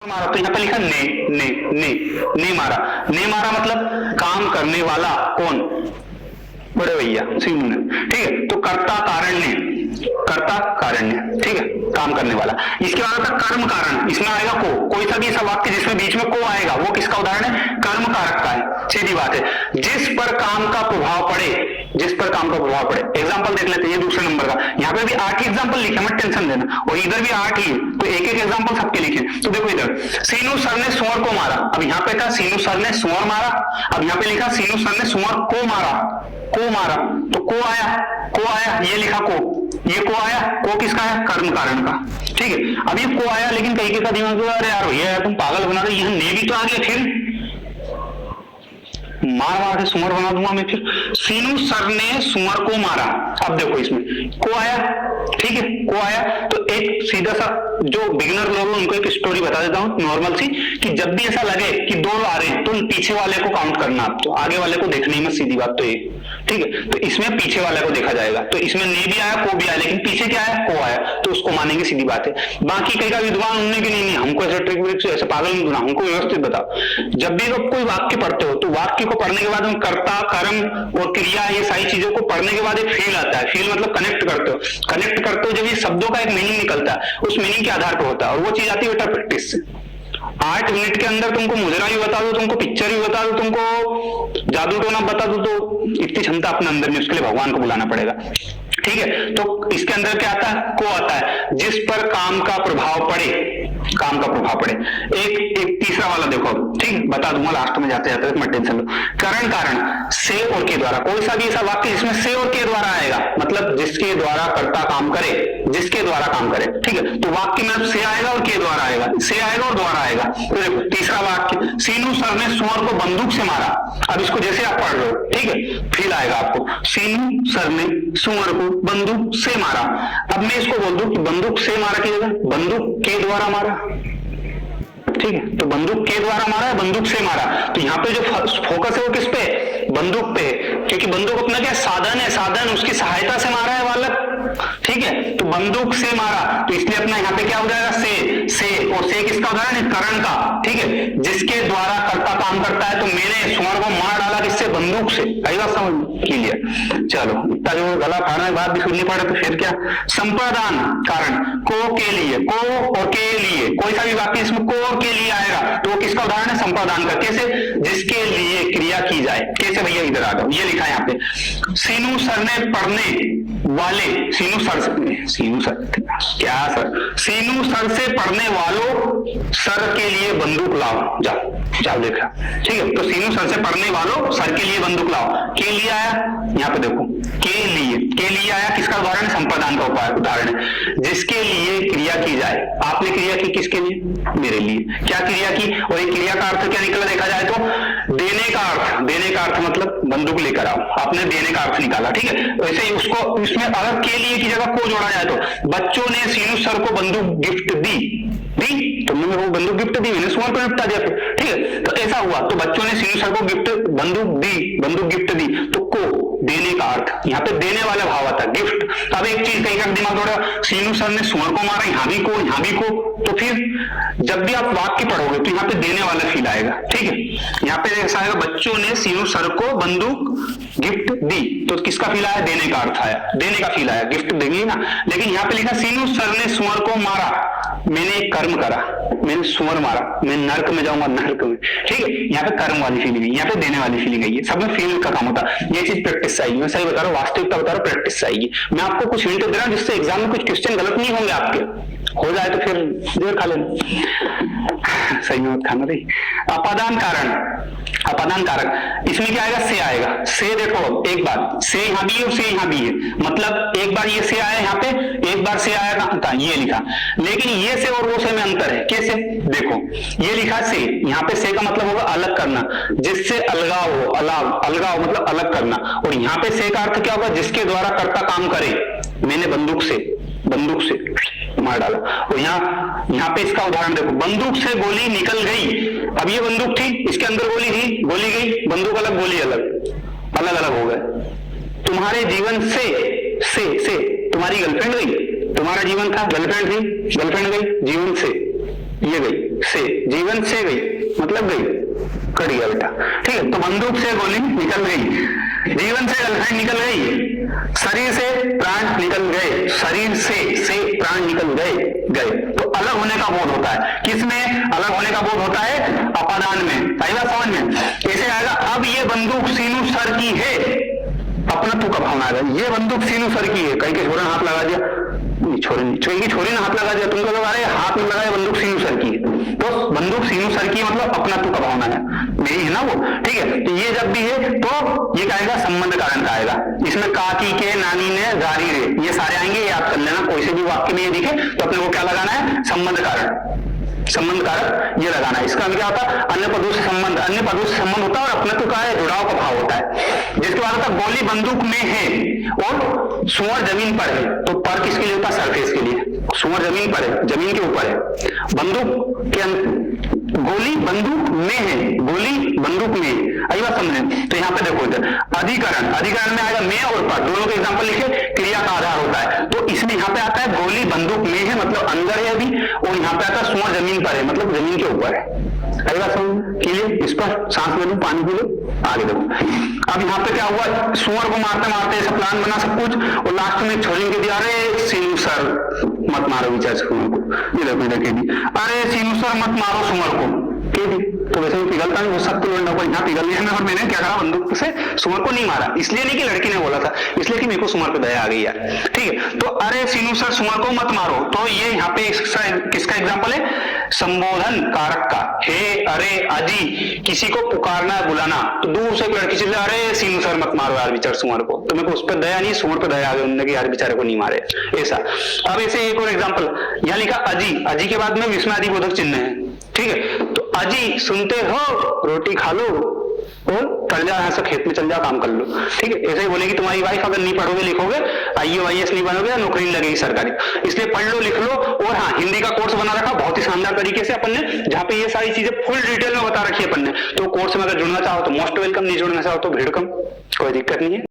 मारा, तो यहाँ पे लिखा ने मारा। ने मारा मतलब काम करने वाला कौन? बड़े भैया सीनू ने। ठीक है, तो कर्ता कारण्य, कर्ता कारण्य, ठीक है, काम करने वाला। इसके बाद आता कर्म कारण, इसमें आएगा को। कोई सा भी ऐसा वाक्य जिसमें बीच में को आएगा वो किसका उदाहरण है? कर्म कारक का है, सीधी बात है। जिस पर काम का प्रभाव पड़े, जिस पर काम का प्रभाव पड़े। एग्जाम्पल देख लेते हैं, ये दूसरे नंबर का। यहाँ पे भी 8 ही एग्जाम्पल लिखे, मत टेंशन देना, और इधर भी 8 ही है, तो एक एक एग्जाम्पल सबके लिखे। तो देखो इधर सीनू सर ने सुअर को मारा, अब यहाँ पे था सीनू सर ने सुअर मारा, अब यहाँ पे लिखा सीनू सर ने सुअर को मारा, को मारा, तो को आया, ये लिखा को, ये को आया, को किसका है? कर्म कारण का। ठीक है, अब ये को आया, लेकिन कई का दिमाग में अरे यार भैया यार तुम पागल बना रहे, यहाँ ने भी तो आ गया, फिर मार के सुअर बना दूंगा मैं। फिर सीनू सर ने सुअर को मारा, अब देखो इसमें को आया, ठीक है, को आया, तो एक सीधा सा जो बिगिनर लोग उनको एक स्टोरी बता देता हूँ नॉर्मल सी, कि जब भी ऐसा लगे कि 2 आ रहे हैं तो पीछे वाले को काउंट करना, आप तो आगे वाले को देखना ही मत, सीधी बात तो ये। ठीक है, तो इसमें पीछे वाले को देखा जाएगा, तो इसमें ने भी आया, को भी आया, लेकिन पीछे क्या है? को आया, तो उसको मानेंगे, सीधी बात है। बाकी कई का विद्वान उनने की नहीं, हमको ऐसे ट्रिक व्रिक से ऐसे पागल नहीं बना, हमको व्यवस्थित बताओ। जब भी आप कोई वाक्य पढ़ते हो तो वाक्य को पढ़ने के बाद हम कर्ता, कर्म और क्रिया, ये सारी चीजों को पढ़ने के बाद एक फील आता है। फील मतलब कनेक्ट करते हो, कनेक्ट करते हो जब ये शब्दों का एक मीनिंग निकलता है, उस मीनिंग के आधार पर होता है, और वो चीज आती है बेटा प्रैक्टिस से। 8 मिनट के अंदर तुमको मुजरा भी बता दो, तुमको पिक्चर भी बता दो, तुमको जादू टोना बता दो, तो इतनी क्षमता अपने अंदर में, उसके लिए भगवान को बुलाना पड़ेगा। ठीक है, तो इसके अंदर क्या आता है? को आता है, जिस पर काम का प्रभाव पड़े, काम का प्रभाव पड़े। एक तीसरा वाला देखो, ठीक, बता दूंगा लास्ट में जाते जाते, मत टेंशन लो। करण कारण, से और के द्वारा, कोई सा भी ऐसा वाक्य जिसमें से और के द्वारा आएगा, मतलब जिसके द्वारा कर्ता काम करे, जिसके द्वारा काम करे। ठीक है, तो वाक्य में से आएगा और के द्वारा आएगा, से आएगा और द्वारा आएगा। तो देखो तीसरा वाक्य, सीनू सर ने सुअर को बंदूक से मारा। अब इसको जैसे आप पढ़ रहे हो, ठीक है, फील आएगा आपको, सीनू सर ने सुअर को बंदूक से मारा। अब मैं इसको बोल दूं कि बंदूक से मारा की जगह बंदूक के द्वारा मारा। ठीक है, तो बंदूक के द्वारा मारा है, बंदूक से मारा, तो यहाँ पे जो फोकस है वो किस पे? बंदूक पे, क्योंकि बंदूक अपना क्या साधन है, साधन, उसकी सहायता से मारा है बालक। ठीक है, तो बंदूक से मारा, तो इसलिए अपना यहाँ पे क्या हो जाएगा? से, और से किसका उदाहरण है? करण का। ठीक है, जिसके द्वारा कर्ता काम करता है, तो मैंने सुअर को मार डाला किससे? बंदूक से। कई बात समझ क्लियर? चलो, इतना जो गला फाड़ने के बाद भी सुननी पड़े तो फिर क्या? संप्रदान कारण, को के लिए, को और के लिए, कोई सा भी वाक्य इसमें को और के लिए आएगा तो वो किसका उदाहरण है? संप्रदान का। कैसे? जिसके लिए क्रिया की जाए। कैसे भैया? इधर आ जाओ, ये लिखा है यहाँ पे, सीनू सर ने पढ़ने वाले, सीनू सर क्या सर? सीनू सर से पढ़ने वालों सर के लिए बंदूक लाओ, जाओ लिखा। ठीक है, तो सीनू सर से पढ़ने वालों सर के लिए बंदूक लाओ। के लिए आया, यहाँ पे देखो के लिए आया, किसका उदाहरण? संप्रदान का उदाहरण है। जिसके लिए क्रिया की जाए, आपने क्रिया की किसके लिए? मेरे लिए। क्या क्रिया की? और एक क्रिया का अर्थ क्या निकला देखा जाए तो? देने का अर्थ। देने का अर्थ मतलब बंदूक लेकर आओ, आपने देने का अर्थ निकाला। ठीक है, वैसे ही उसको इसमें अगर के लिए की जगह को जोड़ा जाए तो बच्चों ने सीनू सर को बंदूक गिफ्ट दी, तुमने मेरे को बंदूक गिफ्ट दी, मैंने सुअर को निपटा दिया फिर। ठीक है, तो ऐसा हुआ, तो बच्चों ने सीनू सर को बंदूक गिफ्ट दी, तो को देने का अर्थ, यहाँ पे देने वाला भाव आता है, गिफ्ट। अब एक चीज कहीं का दिमाग थोड़ा, सीनू सर ने सुअर को मारा, यहाँ भी को, यहाँ भी को, तो फिर जब भी आप वाक्य पढ़ोगे तो यहाँ पे देने वाला फील आएगा। ठीक है, यहाँ पे ऐसा आएगा, बच्चों ने सीनू सर को बंदूक गिफ्ट दी, तो किसका फील आया? देने का अर्थ आया, देने का फील आया, गिफ्ट देंगे ना। लेकिन यहाँ पे लिखा सीनू सर ने सुअर को मारा, मैंने कर्म करा, मैंने सुअर मारा, मैं नर्क में जाऊंगा, नर्क में। ठीक है, यहाँ पे कर्म वाली फीलिंग है, यहाँ पे देने वाली फीलिंग है, ये सब में फील का काम होता है। ये चीज प्रैक्टिस आएगी, मैं सही बता रहा हूँ, वास्तविकता बता रहा हूँ, प्रैक्टिस आएगी। मैं आपको कुछ हिंट दे रहा हूँ जिससे एग्जाम में कुछ क्वेश्चन गलत नहीं होंगे आपके, हो जाए तो फिर देर खा लेना, सही में मत खाना रही। अपादान कारण, अपादान कारक, इसमें क्या आएगा? से आएगा। से देखो एक बात, से यहाँ भी है और से यहाँ भी है, मतलब एक बार ये से आया यहाँ पे, एक बार से आया था, ये लिखा, लेकिन ये से और वो से में अंतर है। कैसे? देखो ये लिखा से, यहाँ पे से का मतलब होगा अलग करना, जिससे अलगाव हो, अलगाव मतलब अलग करना, और यहाँ पे से का अर्थ क्या होगा? जिसके द्वारा कर्ता काम करे। मैंने बंदूक से मार डाला, और यहाँ पे इसका उदाहरण देखो, बंदूक से गोली निकल गई। अब ये बंदूक थी, इसके अंदर गोली थी, गोली गई, बंदूक अलग, गोली अलग हो गए। तुम्हारे जीवन से तुम्हारी गर्लफ्रेंड गई, तुम्हारा जीवन था, गर्लफ्रेंड थी, गर्लफ्रेंड गई, जीवन से ये गई से, जीवन से गई मतलब गई, कट गया बेटा, ठीक है। तो बंदूक से गोली निकल गई, जीवन से गर्लफ्रेंड निकल गई, शरीर से प्राण निकल गए, शरीर से प्राण निकल गए। तो अलग होने का बोध होता है, किसमें अलग होने का बोध होता है? अपादान में। आई बात समझ में? कैसे आएगा? अब ये बंदूक सीनू सर की है, अपना तू का भावना आएगा, ये बंदूक सीनू सर की है, कहीं के छोरे ने हाथ लगा दिया, छोरे ने हाथ लगा दिया, तुमको लगा रहे हाथ में लगाया, बंदूक सीनू सर की है, तो बंदूक सीनू सर की मतलब अपना तू का भावना है, मेरी है ना वो, ठीक है। तो ये जब भी है तो ये कहेगा संबंध कारण का आएगा, इसमें काकी के, नानी ने, गारी रे, ये सारे आएंगे, याद कर लेना। कोई से भी वाक्य में ये दिखे तो अपने को क्या लगाना है? संबंध कारण, संबंध कारक ये लगाना है। इसका क्या होता है? अन्य पदों से संबंध, अन्य पदों से संबंध होता है और अपने तो का है जुड़ाव का भाव होता है। जिसके बाद होता है गोली बंदूक में है और सुअर जमीन पर है, तो पर किसके लिए होता है? सरफेस के लिए। सुअर जमीन पर है, जमीन के ऊपर है, बंदूक के गोली बंदूक में है, गोली बंदूक में। आई बात समझे? तो यहाँ पे देखो इधर अधिकरण, अधिकरण में आएगा में और पर, दोनों के एग्जांपल लिखे, क्रिया का आधार होता है। तो इसमें यहाँ पे आता है गोली बंदूक में है मतलब अंदर है अभी, और यहाँ पे आता है सुअर जमीन पर है मतलब जमीन के ऊपर है। आई बात समझ? क्लियर? इस पर सांस ले लो, पानी पी लो, आगे देखो। अब यहाँ पे क्या हुआ? सुअर को मारते मारते ऐसा प्लान बना सब कुछ, और लास्ट में छोरी के दिया, अरे सीनू सर मत मारो विचार सुअर को, ये देखो देखेंगे, अरे सीनू सर मत मारो सुअर को, तो वैसे में पिघलता नहीं हो सकता, यहाँ पिघल गया मैं, और मैंने क्या करा? बंदूक से सुअर को नहीं मारा, इसलिए नहीं कि लड़की ने बोला था, इसलिए कि मेरे को सुअर पे दया आ गई यार, ठीक है। तो अरे सीनू सर सुअर को मत मारो, तो ये यहाँ पे किसका एग्जाम्पल है? संबोधन कारक का। हे, अरे, अजी, किसी को पुकारना बुलाना, तो दूर से लड़की चले, अरे सीनू सर मत मारो यार बेचारे सुअर को, तो मेरे को उस पर दया नहीं, सुअर पे दया आ गई, उन्होंने कि यार बेचारे को नहीं मारे, ऐसा। अब ऐसे एक और एग्जाम्पल, यहाँ लिखा अजी, अजी के बाद में विस्मयादि बोधक चिन्ह है, ठीक है। तो अजी सुनते हो, रोटी खा लो और चल जाओ, यहाँ से खेत में चल जाओ, काम कर लो, ठीक है। ऐसे ही बोलेगी तुम्हारी वाइफ, अगर नहीं पढ़ोगे लिखोगे, IAS नहीं बनोगे, नौकरी नहीं लगेगी सरकारी, इसलिए पढ़ लो लिख लो। और हाँ, हिंदी का कोर्स बना रखा बहुत ही शानदार तरीके से अपन ने, जहाँ पे ये सारी चीजें फुल डिटेल में बता रखी है अपन ने। तो कोर्स में अगर जुड़ना चाहो तो मोस्ट वेलकम, नहीं जुड़ना चाहो तो वेलकम, कोई दिक्कत नहीं है।